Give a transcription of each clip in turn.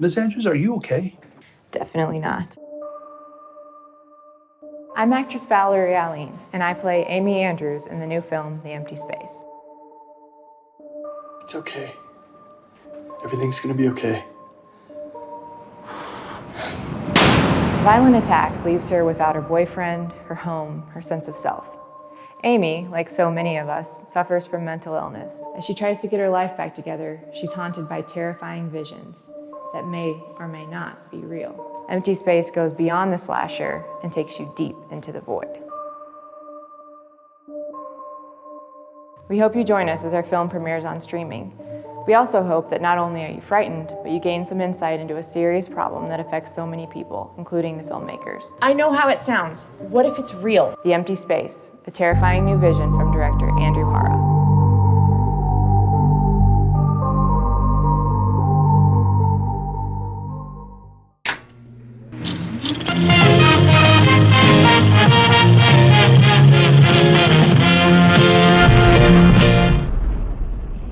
Miss Andrews, are you okay? Definitely not. I'm actress Valerie Alline, and I play Amy Andrews in the new film, The Empty Space. It's okay. Everything's gonna be okay. A violent attack leaves her without her boyfriend, her home, her sense of self. Amy, like so many of us, suffers from mental illness. As she tries to get her life back together, she's haunted by terrifying visions that may or may not be real. Empty Space goes beyond the slasher and takes you deep into the void. We hope you join us as our film premieres on streaming. We also hope that not only are you frightened, but you gain some insight into a serious problem that affects so many people, including the filmmakers. I know how it sounds. What if it's real? The Empty Space, a terrifying new vision from director Andrew Hara.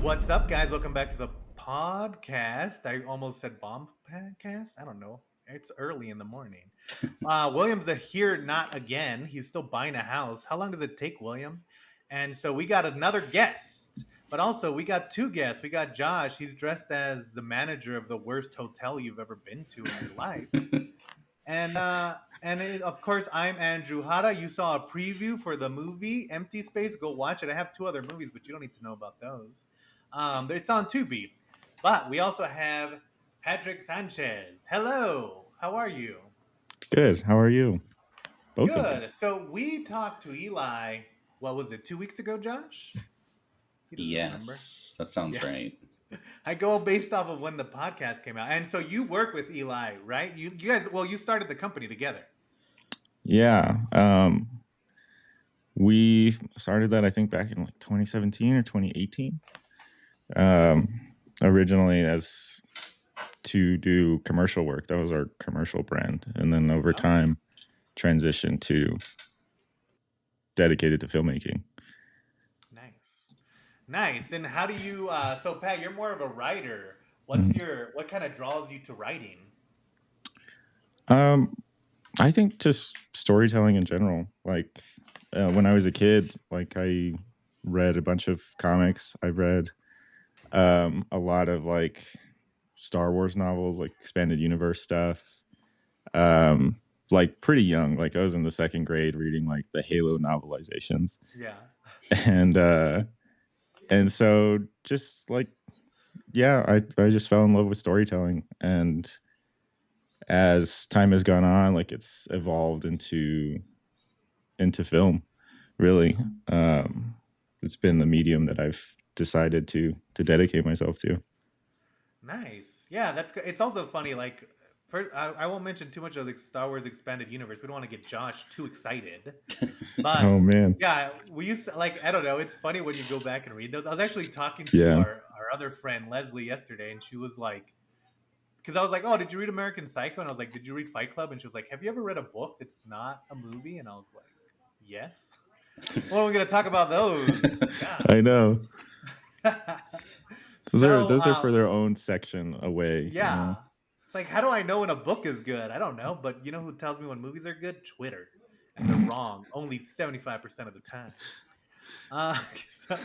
What's up, guys? Welcome back to the podcast. I almost said bomb podcast. I don't know. It's early in the morning. William's here, not again. He's still buying a house. How long does it take, William? And so we got another guest, but also we got two guests. We got Josh. He's dressed as the manager of the worst hotel you've ever been to in your life. Of course, I'm Andrew Hara. You saw a preview for the movie Empty Space. Go watch it. I have two other movies, but you don't need to know about those. It's on Tubi. But we also have Patrick Sanchez. Hello. How are you? Good. How are you? Both good. So we talked to Eli, what was it, 2 weeks ago, Josh? Yes, that sounds right. I go based off of when the podcast came out. And so you work with Eli, right? You guys, well, you started the company together. Yeah. We started that, I think, back in like 2017 or 2018. Originally as to do commercial work. That was our commercial brand. And then over time transitioned to dedicated to filmmaking. Nice. And how do you, so Pat, you're more of a writer. What kind of draws you to writing? I think just storytelling in general. Like when I was a kid, like I read a bunch of comics. I read a lot of like Star Wars novels, like expanded universe stuff. Like pretty young, like I was in the second grade reading like the Halo novelizations. Yeah. And so just like, yeah, I just fell in love with storytelling. And as time has gone on, like it's evolved into film, really. It's been the medium that I've decided to dedicate myself to. Nice. Yeah, that's good. It's also funny, like, first, I won't mention too much of the Star Wars Expanded Universe. We don't want to get Josh too excited. But, oh, man. Yeah, we used to, like, I don't know. It's funny when you go back and read those. I was actually talking to our other friend, Leslie, yesterday, and she was like, because I was like, oh, did you read American Psycho? And I was like, did you read Fight Club? And she was like, have you ever read a book that's not a movie? And I was like, yes. Well, we're going to talk about those. Yeah. I know. Those are for their own section away. Yeah. You know? It's like, how do I know when a book is good? I don't know. But you know who tells me when movies are good? Twitter. And they're wrong. Only 75% of the time. So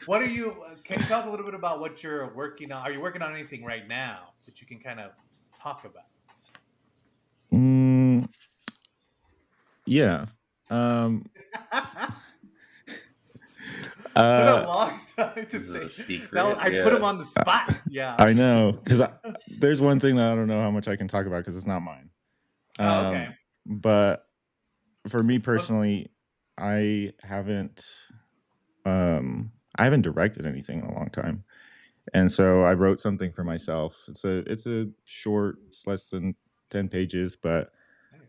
what are you, can you tell us a little bit about what you're working on? Are you working on anything right now that you can kind of talk about? Yeah. A long time to say. A secret. Now, I put him on the spot. Yeah. I know. Because there's one thing that I don't know how much I can talk about because it's not mine. Okay. But for me personally, I haven't directed anything in a long time. And so I wrote something for myself. It's a short, it's less than 10 pages, but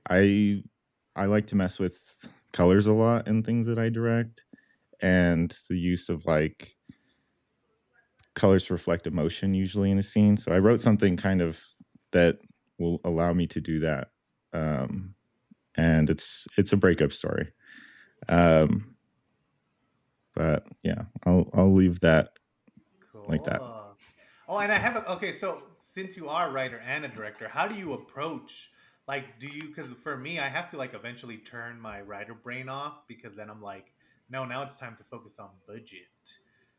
nice. I like to mess with colors a lot in things that I direct, and the use of like colors reflect emotion usually in a scene. So I wrote something kind of that will allow me to do that. And it's a breakup story. But yeah, I'll leave that like that. Oh, and I have a okay. So since you are a writer and a director, how do you approach? Like, do you? Because for me, I have to like eventually turn my writer brain off because then I'm like, no, now it's time to focus on budget.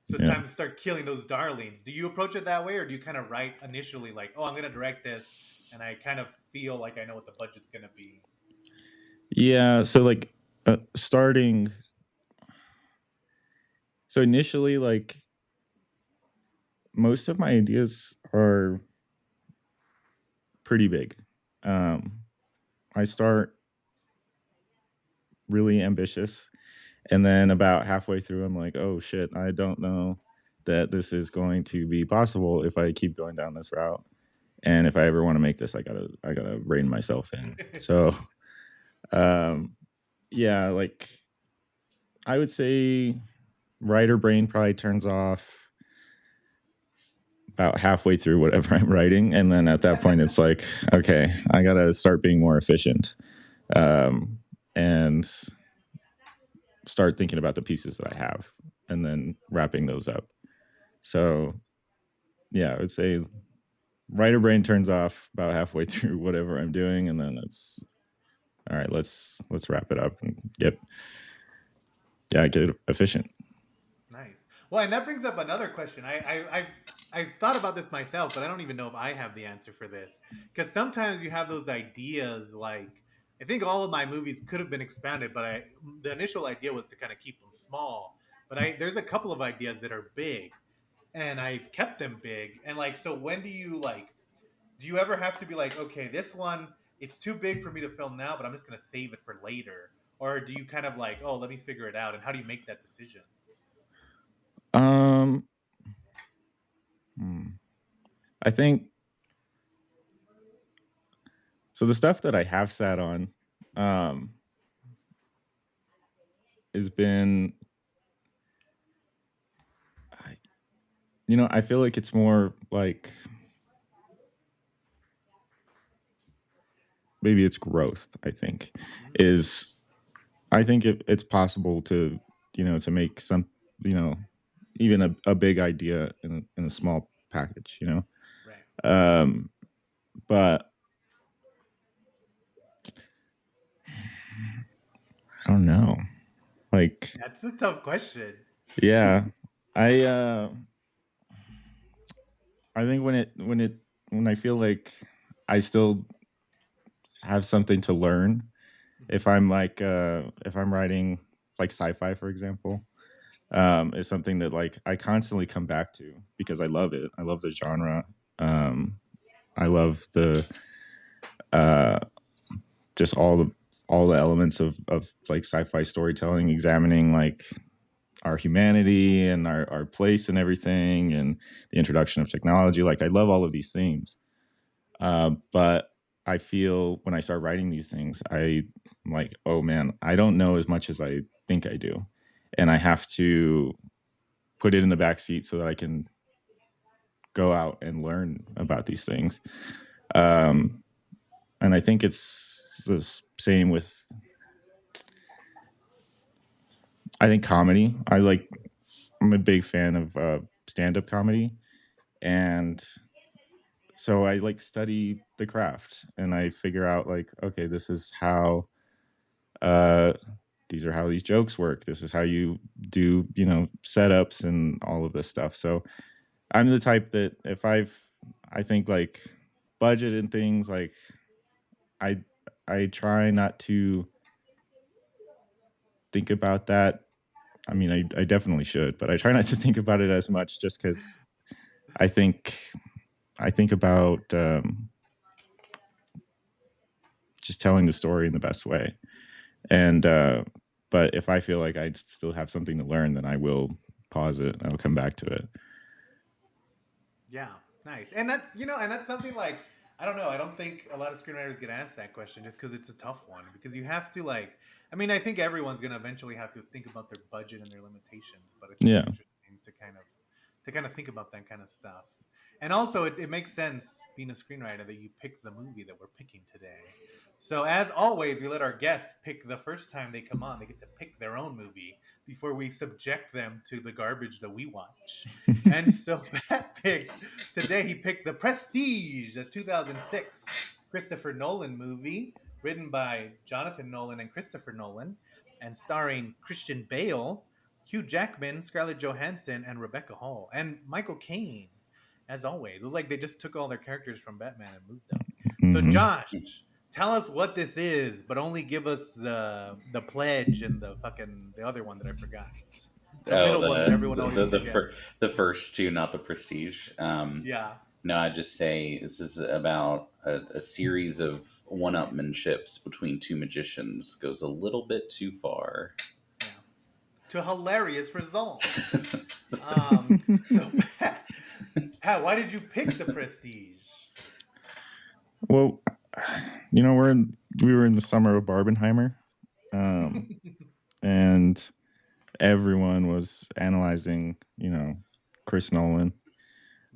So Yeah. time to start killing those darlings. Do you approach it that way, or do you kind of write initially like, oh, I'm gonna direct this, and I kind of feel like I know what the budget's gonna be? Yeah. So like starting. So initially, like most of my ideas are pretty big. Um, I start really ambitious, and then about halfway through, I'm like, oh shit, I don't know that this is going to be possible if I keep going down this route. And if I ever want to make this, I gotta rein myself in. So, um, yeah, like I would say, writer brain probably turns off about halfway through whatever I'm writing, and then at that point, it's like, okay, I gotta start being more efficient, and start thinking about the pieces that I have, and then wrapping those up. So, yeah, I would say writer brain turns off about halfway through whatever I'm doing, and then it's all right. Let's wrap it up and get efficient. Nice. Well, and that brings up another question. I've thought about this myself, but I don't even know if I have the answer for this. Because sometimes you have those ideas. Like I think all of my movies could have been expanded, but the initial idea was to kind of keep them small. But there's a couple of ideas that are big, and I've kept them big. And like, so when do you like? Do you ever have to be like, okay, this one it's too big for me to film now, but I'm just gonna save it for later? Or do you kind of like, oh, let me figure it out? And how do you make that decision? Um, I think so. The stuff that I have sat on, um, has been, I feel like it's more like maybe it's growth. I think it's possible to, to make some, you know, even a big idea in a small package, Right. Um, but I don't know. Like, That's a tough question. yeah, I I think when I feel like I still have something to learn, if I'm writing like sci-fi, for example, is something that like I constantly come back to because I love it. I love the genre. Um, I love the uh, just all the elements of like sci-fi storytelling, examining like our humanity and our place and everything, and the introduction of technology. Like I love all of these themes, but I feel when I start writing these things, I'm like, oh man, I don't know as much as I think I do, and I have to put it in the back seat so that I can go out and learn about these things. Um, and I think it's the same with, I think, comedy. I'm a big fan of stand-up comedy, and so I like study the craft and I figure out like, okay, this is how uh these are how these jokes work. This is how you do, setups and all of this stuff. So I'm the type that I think like budget and things like I I try not to think about that. I mean, I definitely should, but I try not to think about it as much just because I think I think about just telling the story in the best way. And but if I feel like I still have something to learn, then I will pause it. I'll come back to it. Yeah, nice. And that's something like I don't know. I don't think a lot of screenwriters get asked that question just because it's a tough one. Because you have to like, I mean, I think everyone's gonna eventually have to think about their budget and their limitations. But I think it's Yeah. interesting to kind of think about that kind of stuff. And also, it makes sense being a screenwriter that you pick the movie that we're picking today. So, as always, we let our guests pick the first time they come on. They get to pick their own movie before we subject them to the garbage that we watch. And so, Pat picked today, he picked The Prestige, a 2006 Christopher Nolan movie written by Jonathan Nolan and Christopher Nolan and starring Christian Bale, Hugh Jackman, Scarlett Johansson, and Rebecca Hall, and Michael Caine. As always, it was like they just took all their characters from Batman and moved them. So, Mhm. Josh, tell us what this is, but only give us the pledge and the other one that I forgot. The Oh, middle one that everyone always the forgets. the first two, not the Prestige. Yeah. No, I'd just say this is about a series of one-upmanships between two magicians. Goes a little bit too far. Yeah. To hilarious results. So, Pat, why did you pick The Prestige? Well, we were in the summer of Barbenheimer, and everyone was analyzing, Chris Nolan,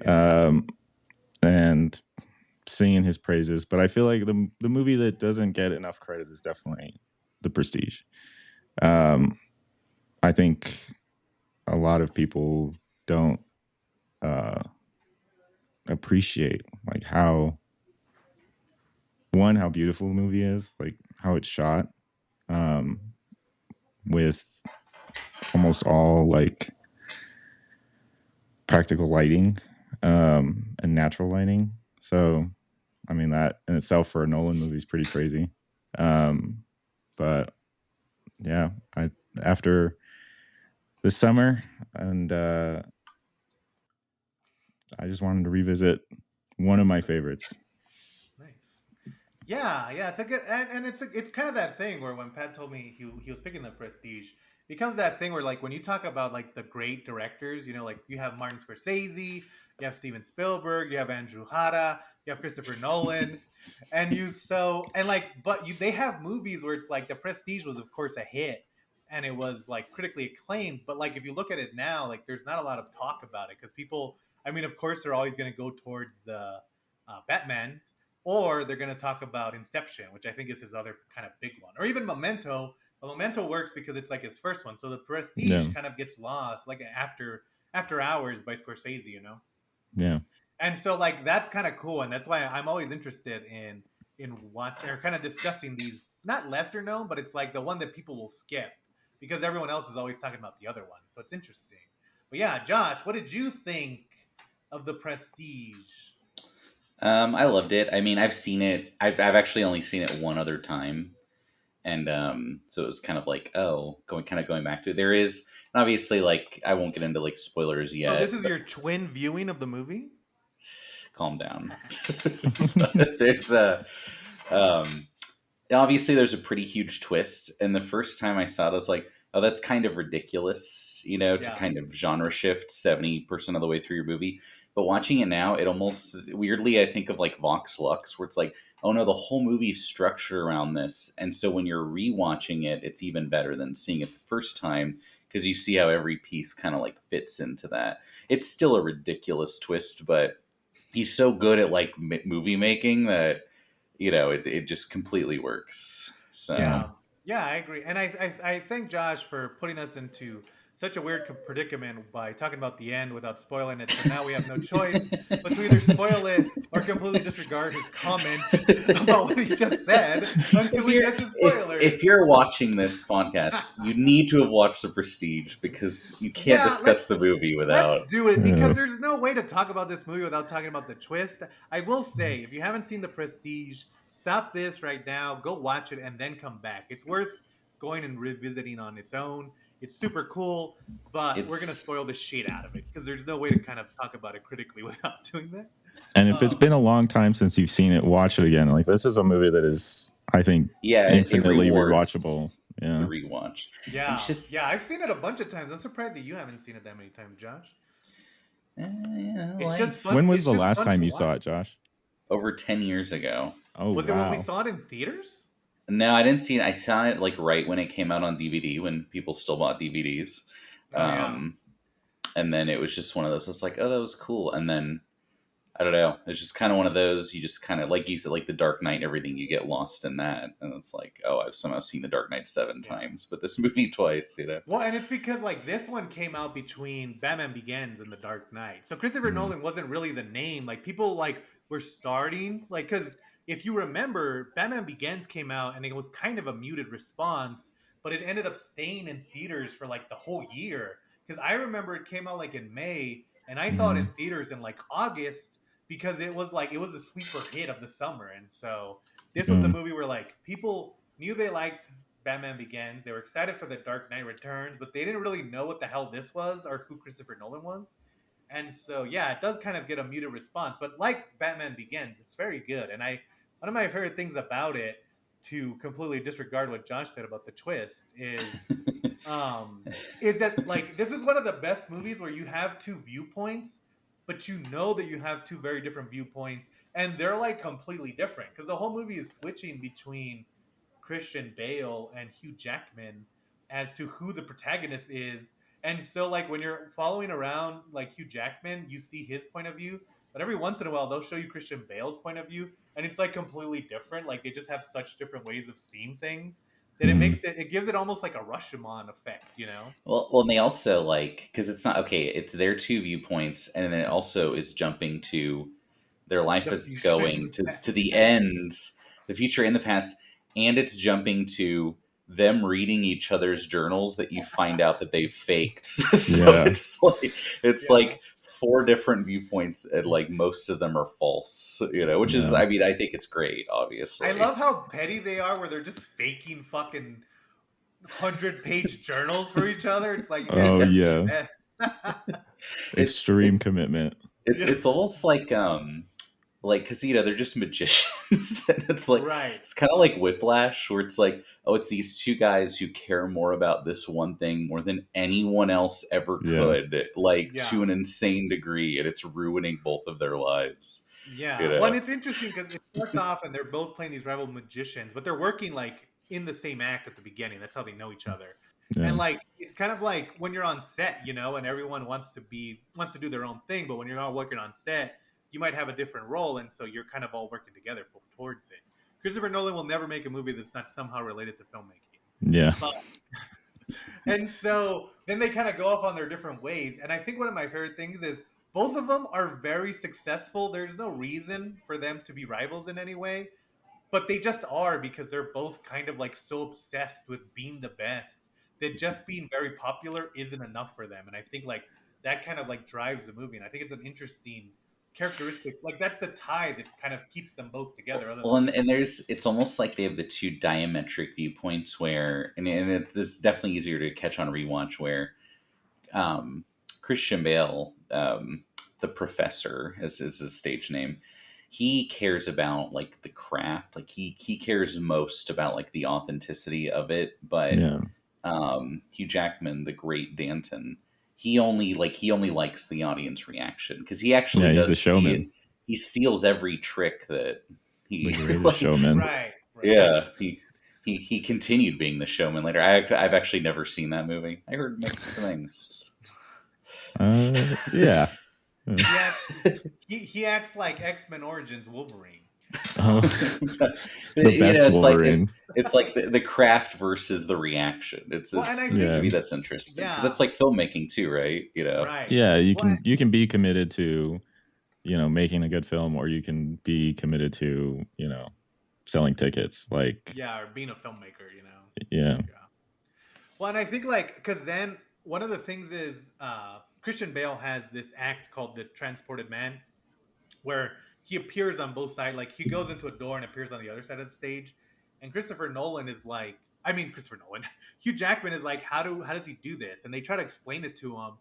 and singing his praises. But I feel like the movie that doesn't get enough credit is definitely The Prestige. I think a lot of people don't appreciate like how beautiful the movie is, like how it's shot, with almost all like practical lighting, and natural lighting. So, I mean, that in itself for a Nolan movie is pretty crazy. But yeah, after this summer, and I just wanted to revisit one of my favorites. Nice. Yeah, it's a good, and it's kind of that thing where when Pat told me he was picking The Prestige, it becomes that thing where like when you talk about like the great directors, like you have Martin Scorsese, you have Steven Spielberg, you have Andrew Hatta, you have Christopher Nolan, they have movies where it's like The Prestige was of course a hit and it was like critically acclaimed, but like if you look at it now, like there's not a lot of talk about it because people, I mean, of course they're always going to go towards Batman's, or they're going to talk about Inception, which I think is his other kind of big one, or even Memento. But Memento works because it's like his first one, so The Prestige kind of gets lost, like After Hours by Scorsese, Yeah. And so like that's kind of cool, and that's why I'm always interested in watching or kind of discussing these, not lesser known, but it's like the one that people will skip because everyone else is always talking about the other one. So it's interesting. But yeah, Josh, what did you think of The Prestige? I loved it. I mean, I've seen it. I've actually only seen it one other time, and so it was kind of like, going back to it. There is obviously, like, I won't get into like spoilers yet. So this is your twin viewing of the movie? Calm down. There's obviously there's a pretty huge twist, and the first time I saw it, I was like, oh, that's kind of ridiculous, to kind of genre shift 70% of the way through your movie. But watching it now, it almost weirdly, I think of like Vox Lux, where it's like, oh no, the whole movie's structured around this. And so when you're rewatching it, it's even better than seeing it the first time because you see how every piece kind of like fits into that. It's still a ridiculous twist, but he's so good at like movie making that, it just completely works. So yeah, I agree. And I thank Josh for putting us into such a weird predicament by talking about the end without spoiling it. So now we have no choice but to either spoil it or completely disregard his comments about what he just said until we get to spoilers. If you're watching this podcast, you need to have watched The Prestige because you can't discuss the movie without. Let's do it because there's no way to talk about this movie without talking about the twist. I will say, if you haven't seen The Prestige, stop this right now, go watch it, and then come back. It's worth going and revisiting on its own. It's super cool, but we're going to spoil the shit out of it because there's no way to kind of talk about it critically without doing that. And if it's been a long time since you've seen it, watch it again. Like, this is a movie that is, I think, infinitely rewatchable. Yeah. The rewatch. Yeah. I've seen it a bunch of times. I'm surprised that you haven't seen it that many times, Josh. It's just fun. When was the last time you saw it, Josh? Over 10 years ago. Oh, was it when we saw it in theaters? No, I didn't see it. I saw it like right when it came out on DVD, when people still bought DVDs. And then it was just one of those. It's like, oh, that was cool. And then I don't know. It's just kind of one of those. You just kind of, like you said, like the Dark Knight and everything. You get lost in that, and it's like, oh, I've somehow seen the Dark Knight 7 times, but this movie twice. Well, and it's because like this one came out between Batman Begins and The Dark Knight. So Christopher Nolan wasn't really the name. Like people like were starting like because if you remember, Batman Begins came out and it was kind of a muted response, but it ended up staying in theaters for like the whole year. Because I remember it came out like in May, and I saw it in theaters in like August because it was a sleeper hit of the summer, and so this was the movie where like people knew they liked Batman Begins. They were excited for The Dark Knight Returns, but they didn't really know what the hell this was or who Christopher Nolan was. And so, yeah, it does kind of get a muted response. But like Batman Begins, it's very good. And one of my favorite things about it, to completely disregard what Josh said about the twist, is that like this is one of the best movies where you have two viewpoints, but you know that you have two very different viewpoints, and they're like completely different because the whole movie is switching between Christian Bale and Hugh Jackman as to who the protagonist is. And so like when you're following around like Hugh Jackman, you see his point of view, but every once in a while they'll show you Christian Bale's point of view, and it's like completely different. Like they just have such different ways of seeing things that it gives it almost like a Rashomon effect, you know? Well, and they also like, because it's not okay. It's their two viewpoints, and then it also is jumping to their life The as it's future and going the to past. the end, the future and the past, and it's jumping to them reading each other's journals that you find out that they faked. So Yeah. it's Yeah. like four different viewpoints, and like most of them are false. Which is, Yeah. I mean, I think it's great. Obviously, I love how petty they are, where they're just faking fucking 100-page journals for each other. It's like you guys Oh are yeah. it's Extreme commitment. Yeah. it's almost like because they're just magicians and it's like Right. it's kind of like Whiplash, where it's like, oh, it's these two guys who care more about this one thing more than anyone else ever Yeah. could, like Yeah. to an insane degree, and it's ruining both of their lives. Yeah. Well, and it's interesting because it starts off and they're both playing these rival magicians, but they're working like in the same act at the beginning. That's how they know each other. Yeah. And like it's kind of like when you're on set, and everyone wants to do their own thing, but when you're all working on set, you might have a different role, and so you're kind of all working together towards it. Christopher Nolan will never make a movie that's not somehow related to filmmaking. Yeah. But and so then they kind of go off on their different ways. And I think one of my favorite things is both of them are very successful. There's no reason for them to be rivals in any way, but they just are because they're both kind of like so obsessed with being the best that just being very popular isn't enough for them. And I think like that kind of like drives the movie. And I think it's an interesting characteristic. Like that's the tie that kind of keeps them both together. Well, and it's almost like they have the two diametric viewpoints where, this is definitely easier to catch on rewatch, where Christian Bale, the professor, as is his stage name, he cares about like the craft, like he cares most about like the authenticity of it. But Yeah. Hugh Jackman, the great Danton, he only likes the audience reaction, because he actually Yeah, he's does a showman. he steals every trick that he The greatest like, showman. Right. yeah, he continued being the showman later. I've actually never seen that movie. I heard mixed things. Yeah. He acts like X-Men Origins Wolverine. Oh, the best it's Wolverine. it's like the craft versus the reaction. It's Well, and I it's think- to me Yeah. that's interesting, because Yeah. it's like filmmaking too, right? Right. Yeah, you Well, can be committed to, making a good film, or you can be committed to, selling tickets. Like, yeah, or being a filmmaker, yeah. Well, and I think like because then one of the things is Christian Bale has this act called the Transported Man, where he appears on both sides. Like he goes into a door and appears on the other side of the stage. And Christopher Nolan is like, Christopher Nolan, Hugh Jackman is like, how does he do this? And they try to explain it to him,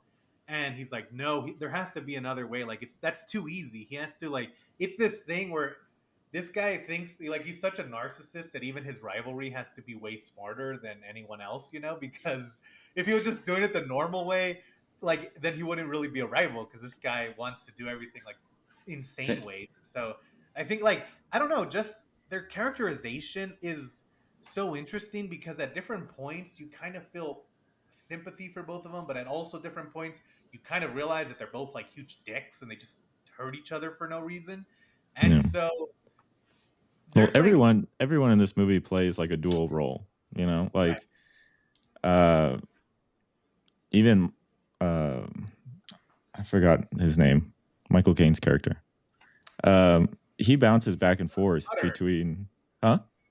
and he's like, no, there has to be another way. Like that's too easy. He has to like, it's this thing where this guy thinks like he's such a narcissist that even his rivalry has to be way smarter than anyone else, because if he was just doing it the normal way, like then he wouldn't really be a rival, because this guy wants to do everything like insane ways. So I think like I don't know, just their characterization is so interesting, because at different points you kind of feel sympathy for both of them, but at also different points you kind of realize that they're both like huge dicks and they just hurt each other for no reason. And Yeah. so Well, there's like everyone in this movie plays like a dual role, you know, right, like even I forgot his name, Michael Caine's character. He bounces back and forth Cutter. between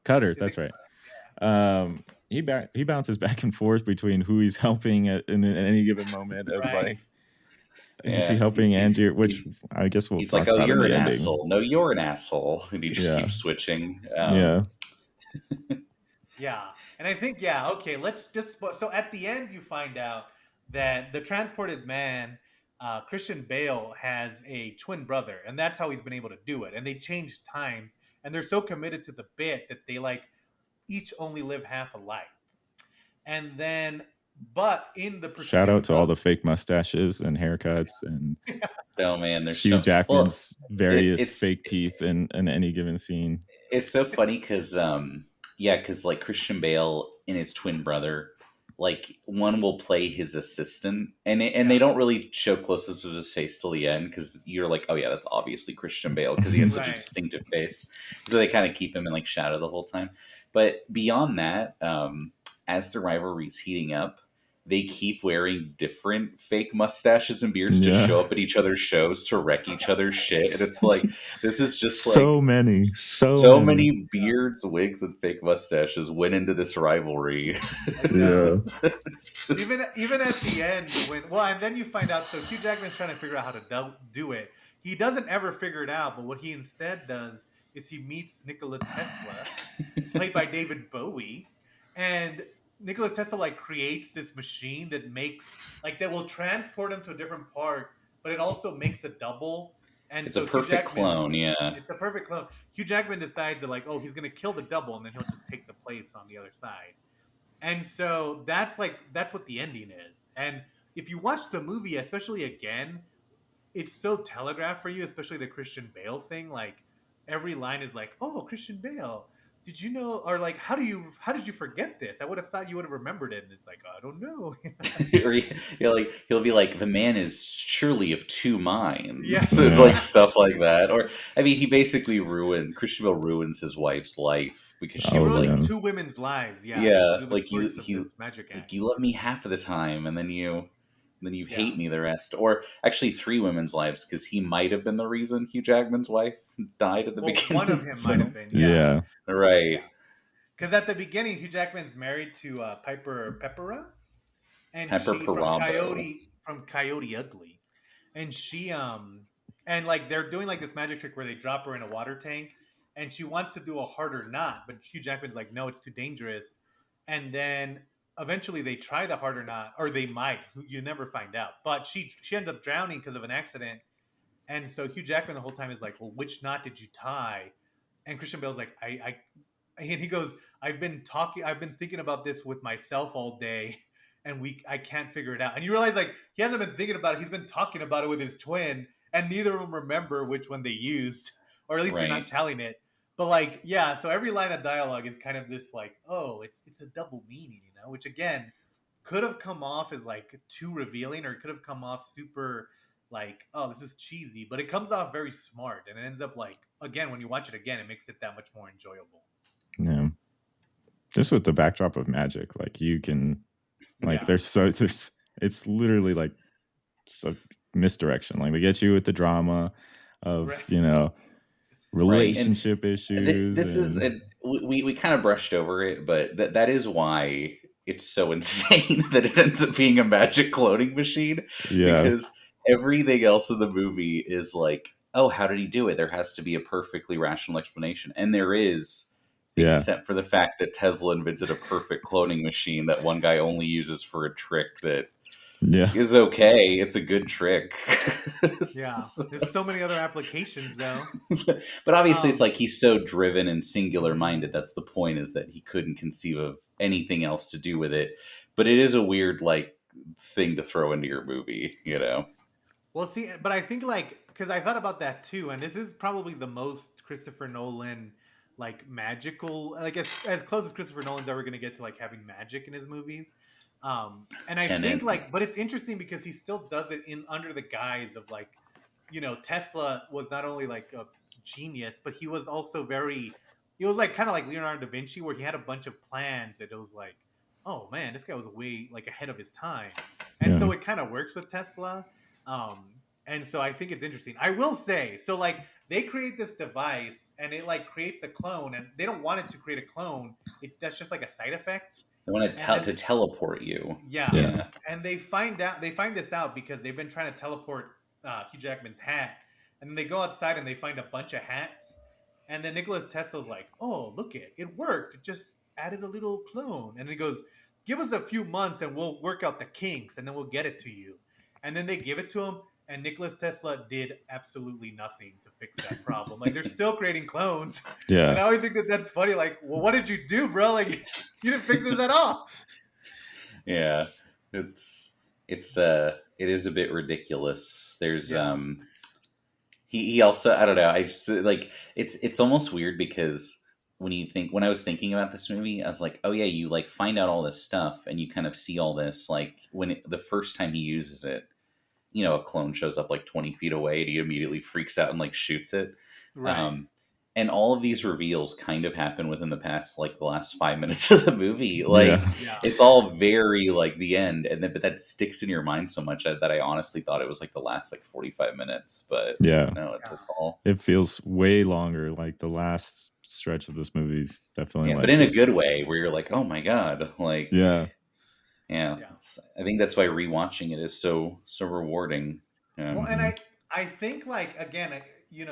Cutter, Is that's it- right. yeah. He bounces back and forth between who he's helping in any given moment of Right. like is he Yeah, helping he's- Angie, which I guess we'll He's talk like, "Oh, about in you're the an ending. asshole. No, you're an asshole," and he just Yeah. keeps switching. Yeah. Yeah. And I think, yeah, okay, let's just so at the end you find out that the transported man, Christian Bale, has a twin brother, and that's how he's been able to do it. And they changed times, and they're so committed to the bit that they like each only live half a life. And then but in the pursuit Shout out to all of the fake mustaches and haircuts and Oh man, there's Hugh so Jackman's various it's fake teeth in any given scene. it's so funny because because like Christian Bale and his twin brother, like one will play his assistant, and they don't really show close-ups of his face till the end because you're like, oh yeah, that's obviously Christian Bale because he has such a Right. distinctive face. So they kind of keep him in like shadow the whole time. But beyond that, as the rivalry's heating up, they keep wearing different fake mustaches and beards to Yeah. show up at each other's shows to wreck each other's shit, and it's like this is just so like many. beards, wigs, and fake mustaches went into this rivalry. Yeah. even at the end and then you find out, so Hugh Jackman's trying to figure out how to do it. He doesn't ever figure it out, but what he instead does is he meets Nikola Tesla, played by David Bowie, and Nikola Tesla like creates this machine that makes that will transport him to a different part, but it also makes a double. And It's so a perfect Hugh Jackman, clone, yeah. It's a perfect clone. Hugh Jackman decides that he's going to kill the double, and then he'll just take the place on the other side. And so that's what the ending is. And if you watch the movie, especially again, it's so telegraphed for you, especially the Christian Bale thing. Like every line is like, "Oh, Christian Bale, did you know?" Or like, "How did you forget this? I would have thought you would have remembered it." And it's like, "I don't know." Or he'll be like, the man is surely of two minds. Yeah. It's like stuff like that. Or I mean, he basically Christian Bale ruins his wife's life because He she's ruins like, two women's lives. Yeah. yeah, through the like course of this magic it's like act. you love me half of the time, and then you Yeah. hate me the rest. Or actually, three women's lives because he might have been the reason Hugh Jackman's wife died at the beginning. One of him might have been. Yeah. Right. Because at the beginning, Hugh Jackman's married to Piper Pepera, and Pepper she Perabo. from Coyote Ugly, and she and like they're doing like this magic trick where they drop her in a water tank, and she wants to do a harder knot, but Hugh Jackman's like, no, it's too dangerous, and then eventually they try the harder knot, or they might, you never find out, but she ends up drowning because of an accident, and so Hugh Jackman the whole time is like, well, which knot did you tie? And Christian Bale's like, and he goes, I've been thinking about this with myself all day, and I can't figure it out. And you realize like he hasn't been thinking about it; he's been talking about it with his twin, and neither of them remember which one they used, or at least they're not telling it. But like, yeah, so every line of dialogue is kind of this like, oh, it's a double meaning, which again could have come off as like too revealing, or it could have come off super like, oh, this is cheesy, but it comes off very smart, and it ends up like, again, when you watch it again, it makes it that much more enjoyable. Yeah. Just with the backdrop of magic, like you can, like, there's it's literally like so misdirection. Like they get you with the drama of relationship issues. This is we kind of brushed over it, but that is why it's so insane that it ends up being a magic cloning machine. Yeah. Because everything else in the movie is like, oh, how did he do it? There has to be a perfectly rational explanation, and there is. Except for the fact that Tesla invented a perfect cloning machine that one guy only uses for a trick that is okay. It's a good trick. There's so many other applications though. But obviously it's like he's so driven and singular minded. That's the point, is that he couldn't conceive of anything else to do with it. But it is a weird like thing to throw into your movie, Well, see, but I think like, because I thought about that too, and this is probably the most Christopher Nolan like magical, like as close as Christopher Nolan's ever going to get to like having magic in his movies. And I think like, but it's interesting because he still does it in under the guise of like Tesla was not only like a genius, but he was also he was like kind of like Leonardo da Vinci, where he had a bunch of plans and it was like, oh man, this guy was way like ahead of his time. And Yeah. so it kind of works with Tesla. Um, and so I think it's interesting. I will say, so like they create this device and it like creates a clone, and they don't want it to create a clone. That's just like a side effect. They want And then to teleport you. yeah, Yeah. and they find this out because they've been trying to teleport Hugh Jackman's hat, and then they go outside and they find a bunch of hats, and then Nicholas Tesla's like, "Oh, look it worked! It just added a little clone," and he goes, "Give us a few months and we'll work out the kinks, and then we'll get it to you." And then they give it to him, and Nicholas Tesla did absolutely nothing to fix that problem. Like they're still creating clones, Yeah. and I always think that's funny. Like, well, what did you do, bro? Like, you didn't fix this at all. Yeah, it's it is a bit ridiculous. There's he also, I don't know, I just like it's almost weird because when I was thinking about this movie, I was like, oh yeah, you like find out all this stuff and you kind of see all this like the first time he uses it, a clone shows up like 20 feet away and he immediately freaks out and like shoots it. Right. And all of these reveals kind of happen within the last 5 minutes of the movie. Like Yeah. it's all very like the end, and then but that sticks in your mind so much that I honestly thought it was like the last like 45 minutes. But Yeah. no, it's all It feels way longer. Like the last stretch of this movie is definitely like but in a just- good way where you're like, oh my god, like Yeah. yeah. I think that's why rewatching it is so rewarding. Well, and I think like again, you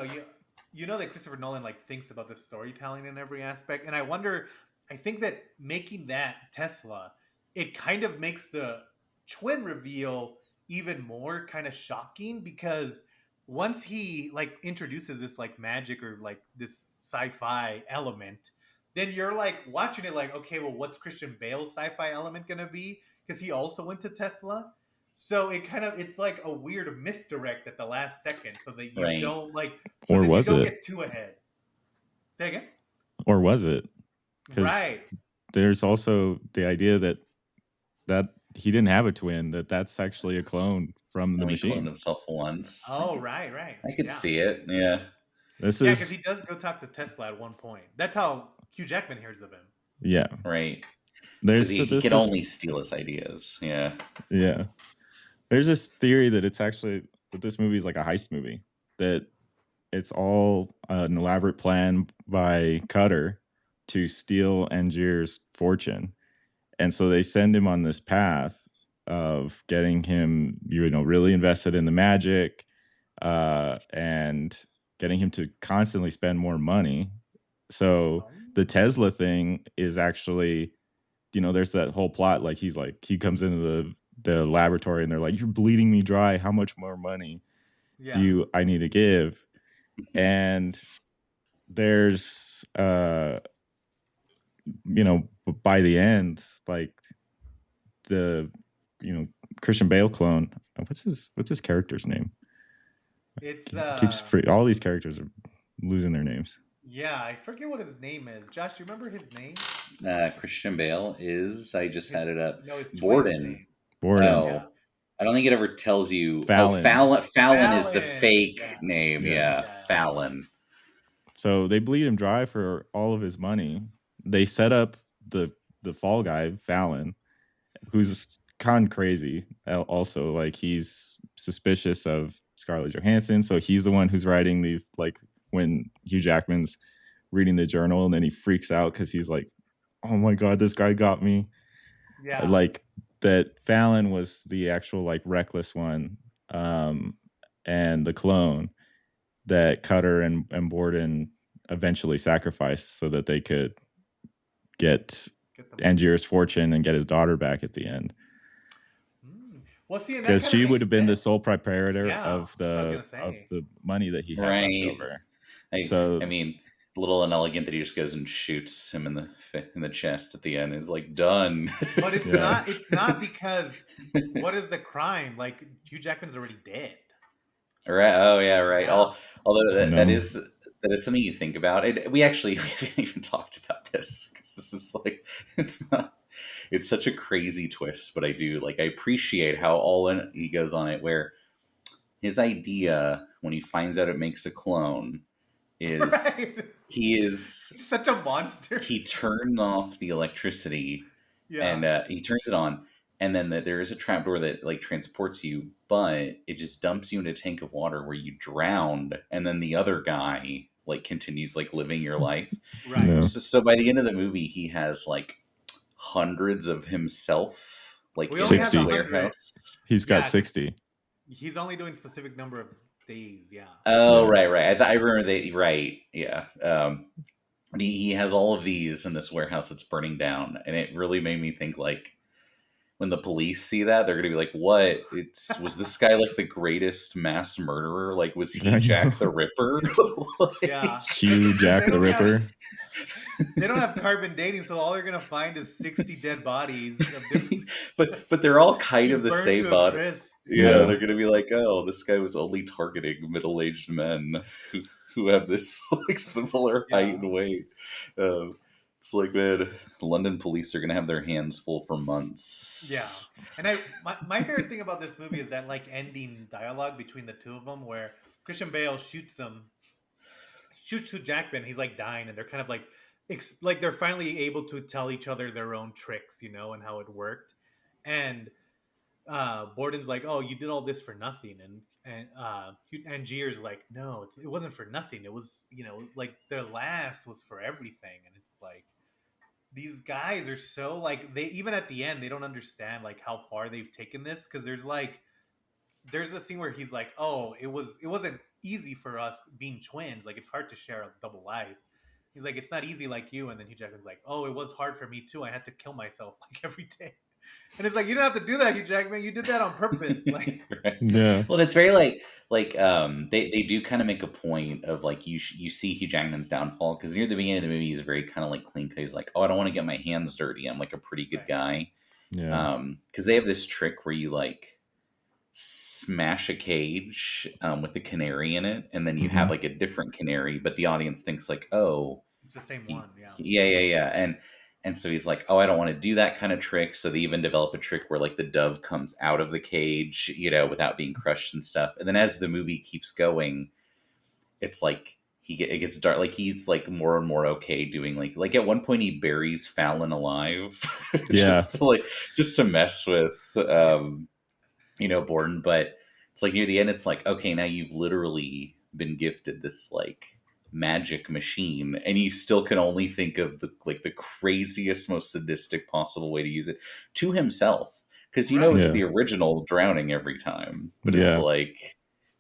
know that Christopher Nolan like thinks about the storytelling in every aspect, and I think that making that Tesla, it kind of makes the twin reveal even more kind of shocking, because once he like introduces this like magic or like this sci-fi element, then you're like watching it like, okay, well, what's Christian Bale's sci-fi element gonna be? Because he also went to Tesla. So it's like a weird misdirect at the last second, so that you Right. don't like, Or that was you don't it? get too ahead. Say again. Or was it? 'Cause Right. there's also the idea that he didn't have a twin, that's actually a clone from the He machine. cloned himself once. Oh, right. I could see it. Yeah. This Yeah, is because he does go talk to Tesla at one point. That's how Hugh Jackman hears of him. yeah. Right. There's Because he this can is- only steal his ideas. Yeah. Yeah. There's this theory that that this movie is like a heist movie, that it's all an elaborate plan by Cutter to steal Angier's fortune. And so they send him on this path of getting him, really invested in the magic, and getting him to constantly spend more money. So the Tesla thing is actually, there's that whole plot. Like he comes into the laboratory and they're like, "You're bleeding me dry. How much more money I need to give?" And there's, by the end, like the, Christian Bale clone. What's his character's name? It's Keeps free. All these characters are losing their names. Yeah, I forget what his name is. Josh, do you remember his name? Christian Bale is, I just had it up. No, his twin's Borden. name. Borden. Oh, Yeah. I don't think it ever tells you. Fallon. Fallon is the Fallon, fake yeah. name. Yeah. Yeah, Yeah. Fallon. So they bleed him dry for all of his money. They set up the fall guy, Fallon, who's kind of crazy. Also, like he's suspicious of Scarlett Johansson. So he's the one who's writing these, like when Hugh Jackman's reading the journal and then he freaks out because he's like, oh my God, this guy got me. Yeah. Like that Fallon was the actual like reckless one, and the clone that Cutter and Borden eventually sacrificed so that they could get Angier's fortune and get his daughter back at the end. Well, see, Because she would have been the sole proprietor of that's what I was gonna of say. the money that he had Right. left over. I mean, a little inelegant that he just goes and shoots him in the chest at the end. Is like done. But it's Yeah. not. It's not because what is the crime? Like Hugh Jackman's already dead. Right. Oh yeah. Right. Yeah. Although that No. is something you think about. We haven't even talked about this because this is like it's such a crazy twist. But I appreciate how all in he goes on it. Where his idea when he finds out it makes a clone is Right. he is He's such a monster. he turned off the electricity and Yeah. he turns it on, and then there is a trapdoor that like transports you, but it just dumps you in a tank of water where you drowned, and then the other guy like continues like living your life. Right. Yeah. So by the end of the movie, he has like hundreds of himself like We in only his have 100. warehouse. He's got Yeah, 60. He's only doing specific number of days. Yeah. Oh, Yeah. right. I remember they right. Yeah. And he has all of these in this warehouse that's burning down, and it really made me think like when the police see that, they're gonna be like, "What? Was this guy like the greatest mass murderer? Like, was he I Jack know. the Ripper?" Like, Yeah. Hugh, Jack They the don't have- Ripper. They don't have carbon dating, so all they're gonna find is 60 dead bodies of different but they're all kind of the burned same to a body. crisp. Yeah, Yeah. they're gonna be like, "Oh, this guy was only targeting middle-aged men who have this like similar height Yeah. and weight." It's like, man, London police are gonna have their hands full for months. Yeah. And my favorite thing about this movie is that like ending dialogue between the two of them, where Christian Bale shoots to Jackman. He's like dying, and they're kind of like like they're finally able to tell each other their own tricks, you know, and how it worked. And Borden's like, "Oh, you did all this for nothing," and Gier's like, "No, it wasn't for nothing. It was, you know, like their laughs was for everything." And it's like these guys are so like they even at the end they don't understand like how far they've taken this, because there's a scene where he's like, "Oh, it wasn't easy for us being twins. Like it's hard to share a double life." He's like, "It's not easy like you." And then Hugh Jackman's like, "Oh, it was hard for me too. I had to kill myself like every day." And it's like, you don't have to do that, Hugh Jackman. You did that on purpose. Like, Right. Yeah. Well, it's very they do kind of make a point of like you see Hugh Jackman's downfall, because near the beginning of the movie he's very kind of like clean cut. He's like, "Oh, I don't want to get my hands dirty. I'm like a pretty good Right. guy." Yeah. Because they have this trick where you like smash a cage with the canary in it, and then you have like a different canary, but the audience thinks like, "Oh, it's the same he- one. Yeah. yeah." And so he's like, "Oh, I don't want to do that kind of trick." So they even develop a trick where like the dove comes out of the cage, you know, without being crushed and stuff. And then as the movie keeps going, it's like it gets dark. Like he's like more and more okay doing like at one point he buries Fallon alive, Yeah. just to mess with Borden. But it's like near the end, it's like, okay, now you've literally been gifted this like magic machine, and you still can only think of the craziest, most sadistic possible way to use it to himself, because you know Right. it's Yeah. the original drowning every time, but Yeah. it's like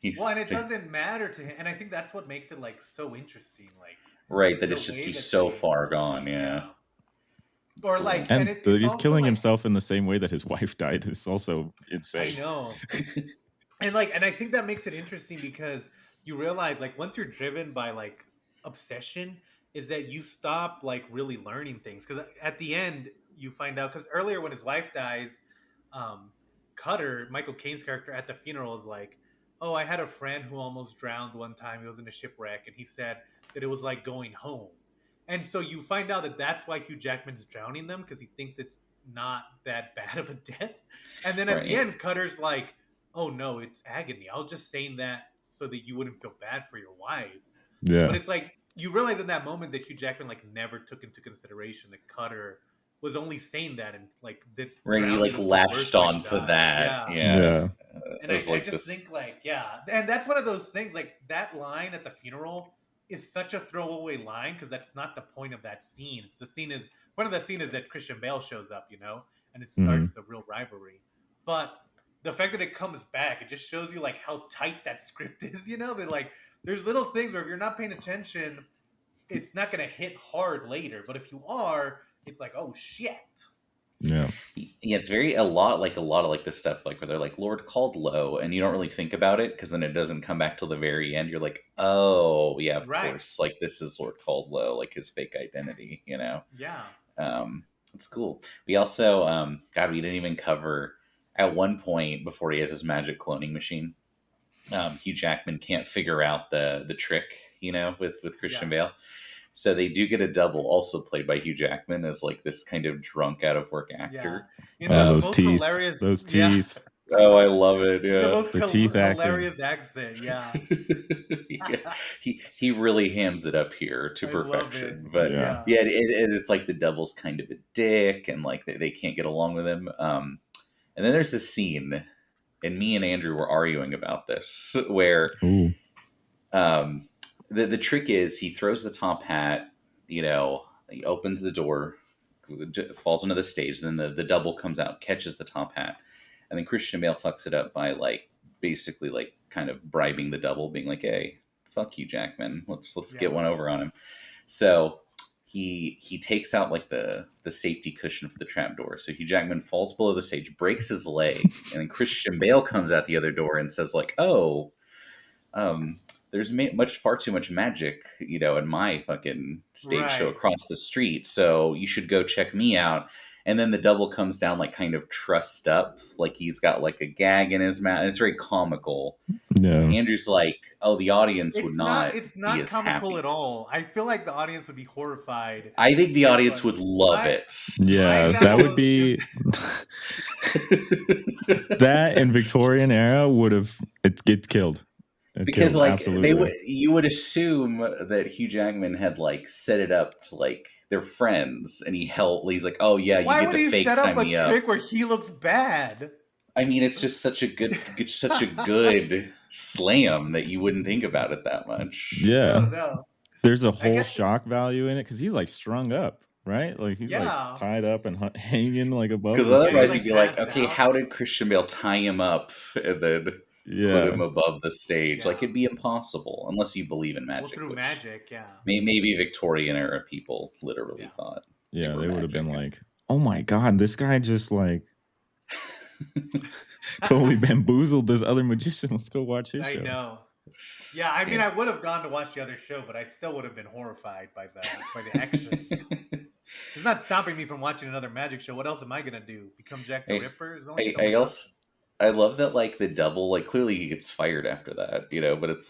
he's Well, and it doesn't matter to him, and I think that's what makes it like so interesting. Like, right that the it's just way he's that so they- far gone. Yeah. It's Or cool. like, And it's he's also, killing like- himself in the same way that his wife died is also insane. I know. And I think that makes it interesting, because you realize like once you're driven by like obsession, is that you stop like really learning things, because at the end you find out, because earlier when his wife dies, Cutter, Michael Caine's character at the funeral, is like, "Oh, I had a friend who almost drowned one time. He was in a shipwreck, and he said that it was like going home." And so you find out that that's why Hugh Jackman's drowning them, because he thinks it's not that bad of a death. And then at the Right. end, Cutter's like, "Oh no, it's agony. I was just saying that so that you wouldn't feel bad for your wife." Yeah. But it's like you realize in that moment that Hugh Jackman like never took into consideration that Cutter was only saying that, and like that Right, he drowning like was the latched worst way to onto die. that. Yeah. Yeah. And I It's like just this. think like, yeah, and that's one of those things. Like that line at the funeral is such a throwaway line, because that's not the point of that scene. It's the scene is one of the scene is that Christian Bale shows up, you know, and it starts the real rivalry. But the fact that it comes back, it just shows you like how tight that script is, you know, that like there's little things where if you're not paying attention, it's not going to hit hard later. But if you are, it's like, oh shit. Yeah. Yeah, it's a lot of like this stuff like where they're like Lord Caldlow, and you don't really think about it because then it doesn't come back till the very end. You're like, oh yeah, of Right. course, like this is Lord Caldlow, like his fake identity, you know. Yeah. It's cool. We also God, we didn't even cover at one point before he has his magic cloning machine. Hugh Jackman can't figure out the trick, you know, with Christian Bale. So they do get a double, also played by Hugh Jackman, as like this kind of drunk out of work actor. Yeah. In the those most teeth. hilarious, Those teeth. Oh, I love it. The Yeah. most The teeth acting. hilarious accent. Yeah. Yeah. He really hams it up here to I love it. perfection. But Yeah. yeah, it's like the devil's kind of a dick, and like they can't get along with him. And then there's this scene, and me and Andrew were arguing about this, where Ooh. The trick is he throws the top hat, he opens the door, falls into the stage, then the double comes out, catches the top hat, and then Christian Bale fucks it up by basically kind of bribing the double, being like, "Hey, fuck you, Jackman. Let's get one over on him." So he takes out the safety cushion for the trap door. So Hugh Jackman falls below the stage, breaks his leg, and then Christian Bale comes out the other door and says "Oh, there's far too much magic, in my fucking stage show across the street. So you should go check me out." And then the double comes down kind of trussed up, like he's got a gag in his mouth. And it's very comical. No. Andrew's like, "Oh, the audience would not. It's not be as comical happy." at all. I feel like the audience would be horrified. I think the audience would love it. Yeah, that would be that in Victorian era would have it killed. Because you would assume that Hugh Jackman had set it up to they're friends, and he helped. He's like, "Oh yeah, Why you get to fake time me up." Why would he set up a trick where he looks bad? I mean, it's just such a good slam that you wouldn't think about it that much. Yeah, no. There's a whole shock value in it because he's strung up, right? He's tied up and hanging above. Because otherwise, you'd be like, "Okay, how did Christian Bale tie him up and then put him above the stage?" It'd be impossible unless you believe in magic. Well, through magic, maybe Victorian era people literally thought. Yeah, they would have been like, "Oh my god, this guy just totally bamboozled this other magician. Let's go watch his show." I know. Yeah, I mean, I would have gone to watch the other show, but I still would have been horrified by the action. It's not stopping me from watching another magic show. What else am I gonna do? Become Jack the Ripper? I love that the double clearly he gets fired after that, but it's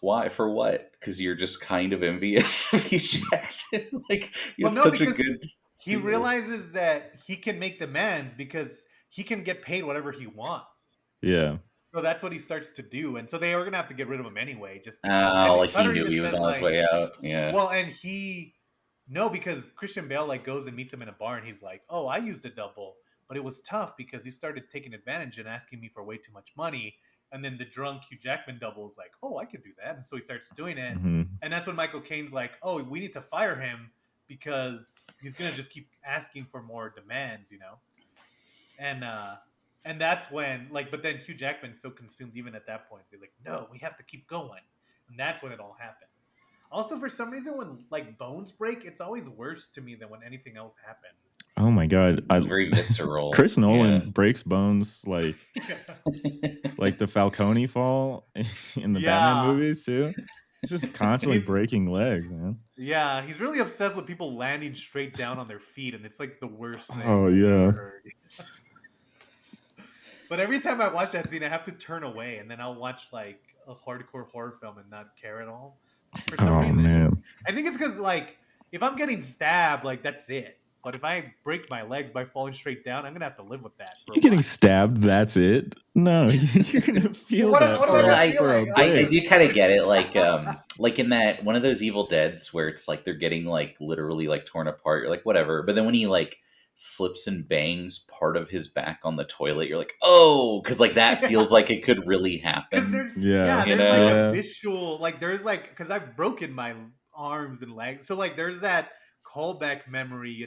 why, for what? Because you're just kind of envious of you, Jackman. He realizes that he can make demands because he can get paid whatever he wants. Yeah. So that's what he starts to do, and so they are going to have to get rid of him anyway. Just because, he knew he was on his way out. Yeah. Well, and because Christian Bale goes and meets him in a bar, and he's like, "Oh, I used a double, but it was tough because he started taking advantage and asking me for way too much money." And then the drunk Hugh Jackman double is like, "Oh, I could do that," and so he starts doing it. Mm-hmm. And that's when Michael Caine's like, "Oh, we need to fire him because he's going to just keep asking for more demands, And that's when, but then Hugh Jackman's so consumed even at that point. They're like, "No, we have to keep going." And that's when it all happens. Also, for some reason, when bones break, it's always worse to me than when anything else happens. Oh my god. It's very visceral. Chris Nolan breaks bones like the Falcone fall in the Batman movies too. He's just constantly breaking legs, man. Yeah, he's really obsessed with people landing straight down on their feet, and it's the worst thing Oh yeah. I've ever heard. But every time I watch that scene, I have to turn away, and then I'll watch a hardcore horror film and not care at all. For some reason, man. I think it's because if I'm getting stabbed, that's it. But if I break my legs by falling straight down, I'm gonna have to live with that. You're getting stabbed. That's it. No, you're gonna feel that. I do kind of get it. Like in that one of those Evil Deads where it's they're getting literally torn apart. You're like, whatever. But then when he slips and bangs part of his back on the toilet, you're like, oh, because that feels like it could really happen. There's a visual, there's because I've broken my arms and legs, so there's that callback memory,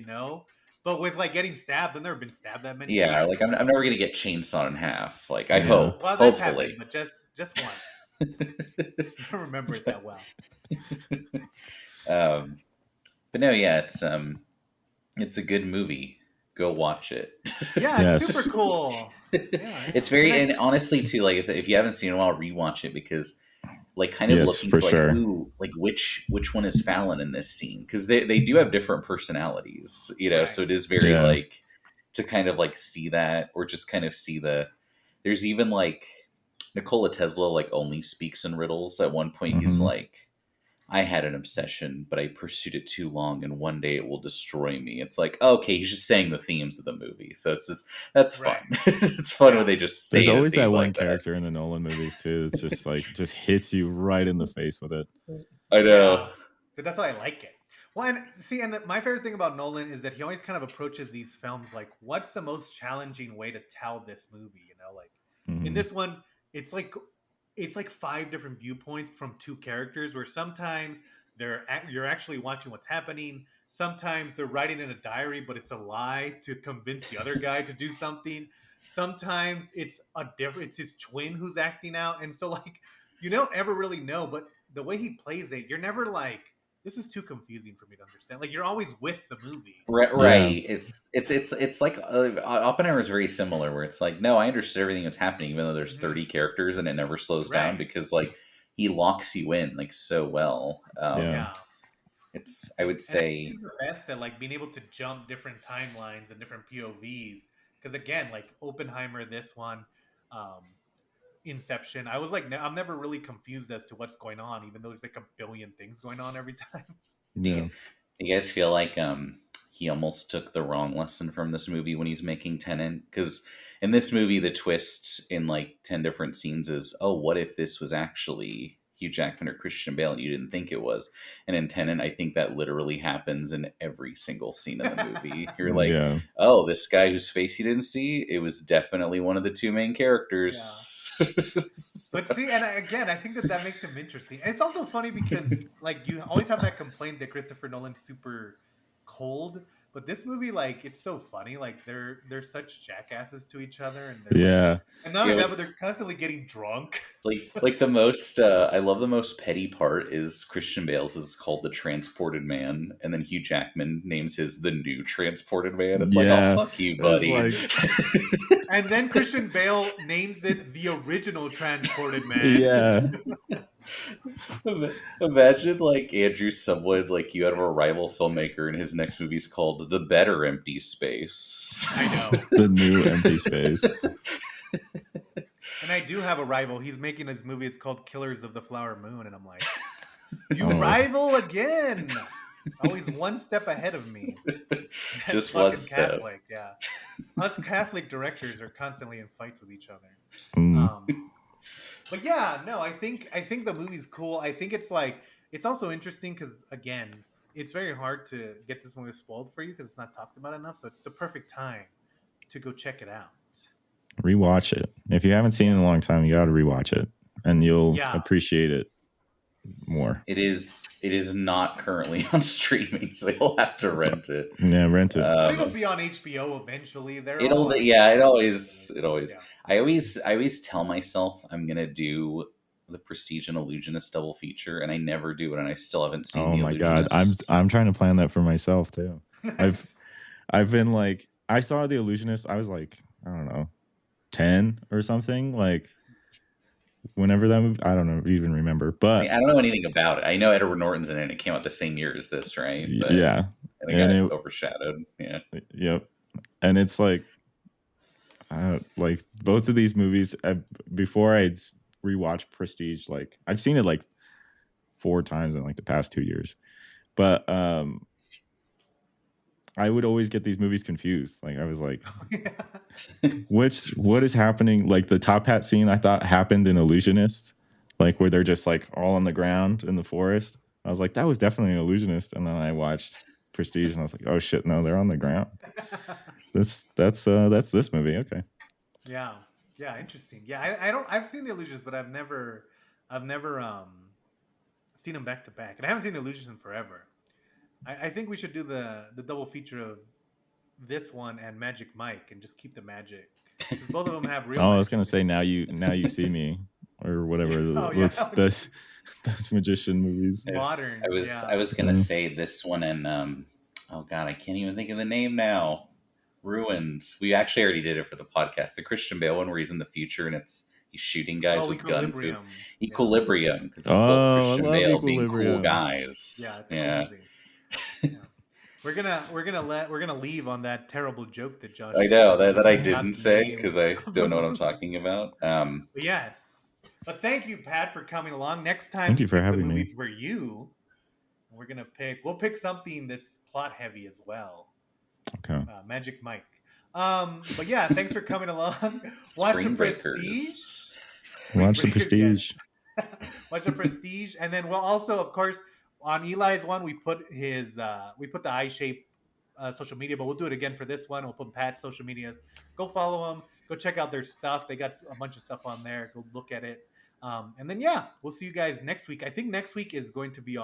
but with getting stabbed, I've never been stabbed that many times. I'm never gonna get chainsawed in half. I hope. Well, that's hopefully, happened, but just once. I don't remember it that well. But no, it's a good movie. Go watch it. Yeah, it's super cool. Yeah, it's very, and honestly too, like I said, if you haven't seen it in a while, rewatch it because kind of looking for sure. Ooh, which one is Fallon in this scene? Because they do have different personalities, right. So it is very to kind of see that, or just kind of see there's even Nikola Tesla only speaks in riddles. At one point he's like, I had an obsession, but I pursued it too long, and one day it will destroy me. It's like, okay, he's just saying the themes of the movie, so it's just that's fun. Right. It's fun when they just say There's a always that theme one like that. character in the Nolan movies too. It's just like just hits you right in the face with it. I know. But that's why I like it. Well, and see, and my favorite thing about Nolan is that he always kind of approaches these films like, what's the most challenging way to tell this movie? You know, like in this one, it's like 5 different viewpoints from 2 characters, where sometimes you're actually watching what's happening. Sometimes they're writing in a diary, but it's a lie to convince the other guy to do something. Sometimes it's his twin who's acting out, and so like you don't ever really know. But the way he plays it, you're never like, this is too confusing for me to understand. Like you're always with the movie. Right. Yeah. It's like Oppenheimer is very similar, where it's like, no, I understood everything that's happening, even though there's 30 characters and it never slows down, because like he locks you in like so well. It's, I would say, he's the best at like being able to jump different timelines and different POVs. Because again, like Oppenheimer, this one, Inception, I was like, I'm never really confused as to what's going on, even though there's like a billion things going on every time. Yeah. Do you guys feel like he almost took the wrong lesson from this movie when he's making Tenet? Because in this movie, the twist in like 10 different scenes is, oh, what if this was actually Hugh Jackman or Christian Bale and you didn't think it was? And in Tenet, I think that literally happens in every single scene in the movie. You're like, oh, this guy whose face you didn't see, it was definitely one of the 2 main characters. But see, and again, I think that makes him interesting. And it's also funny because like you always have that complaint that Christopher Nolan's super cold, but this movie, like, it's so funny. Like they're such jackasses to each other, and they're and not only that, but they're constantly getting drunk. Like the most I love the most petty part is Christian Bale's is called The Transported Man, and then Hugh Jackman names his The New Transported Man. It's like, oh, fuck you, buddy. And then Christian Bale names it The Original Transported Man. Yeah. Imagine like Andrew, someone like you have a rival filmmaker and his next movie's called The Better Empty Space. I know. The New Empty Space. And I do have a rival. He's making his movie. It's called Killers of the Flower Moon. And I'm like, you rival again. Always one step ahead of me. Just one step. Catholic, yeah. Us Catholic directors are constantly in fights with each other. But yeah, no, I think the movie's cool. I think it's like, it's also interesting because, again, it's very hard to get this movie spoiled for you because it's not talked about enough. So it's the perfect time to go check it out. Rewatch it. If you haven't seen it in a long time, you got to rewatch it, and you'll appreciate it more. It is not currently on streaming, so you'll have to rent it. Yeah, rent it. It'll be on HBO eventually. It always. Yeah. I always tell myself I'm gonna do The Prestige and Illusionist double feature, and I never do it, and I still haven't seen. Oh my god, I'm trying to plan that for myself too. I've been like, I saw The Illusionist. I was like, I don't know, 10 or something, like. Whenever that movie, I don't know, even remember, but I don't know anything about it. I know Edward Norton's in it. And it came out the same year as this, right? But, yeah, and it got overshadowed. Yeah, yep. And it's like both of these movies. Before I'd rewatched Prestige, like I've seen it like 4 times in like the past 2 years, but I would always get these movies confused. Like I was like, what is happening? Like the top hat scene I thought happened in Illusionist, like where they're just like all on the ground in the forest. I was like, that was definitely an Illusionist. And then I watched Prestige and I was like, oh shit, no, they're on the ground. That's this movie. Okay. Yeah. Interesting. Yeah. I've seen the Illusionist, but I've never seen them back to back, and I haven't seen Illusionist in forever. I think we should do the double feature of this one and Magic Mike and just keep the magic, because both of them have real. Oh, I was gonna say now you see me or whatever. Those magician movies. Modern. I was gonna say this one and oh god, I can't even think of the name now. Ruined. We actually already did it for the podcast. The Christian Bale one where he's in the future and he's shooting guys with gun food. Equilibrium, because it's both Christian Bale being cool guys. Yeah. We're gonna leave on that terrible joke that Josh. I know that I didn't say because I don't know what I'm talking about. Yes, but thank you, Pat, for coming along. Next time, thank you for having me. For you, We'll pick something that's plot heavy as well. Okay. Magic Mike. But yeah, thanks for coming along. Watch the Spring Prestige. Breakers. Watch the Breakers, Prestige. yes. Watch the Prestige, and then we'll also, of course, on Eli's one, we put the Ishape social media, but we'll do it again for this one. We'll put Pat's social medias. Go follow them. Go check out their stuff. They got a bunch of stuff on there. Go look at it. And then yeah, we'll see you guys next week. I think next week is going to be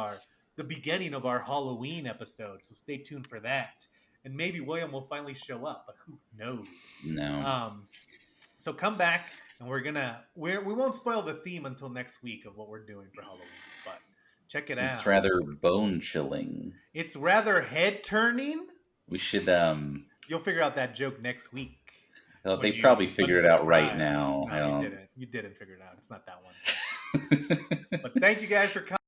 the beginning of our Halloween episode, so stay tuned for that. And maybe William will finally show up, but who knows? No. So come back, and we won't spoil the theme until next week of what we're doing for Halloween, but check it out. It's rather bone chilling. It's rather head turning. We should You'll figure out that joke next week. Well, they probably figured it out right now. No, you didn't. You didn't figure it out. It's not that one. But thank you guys for coming.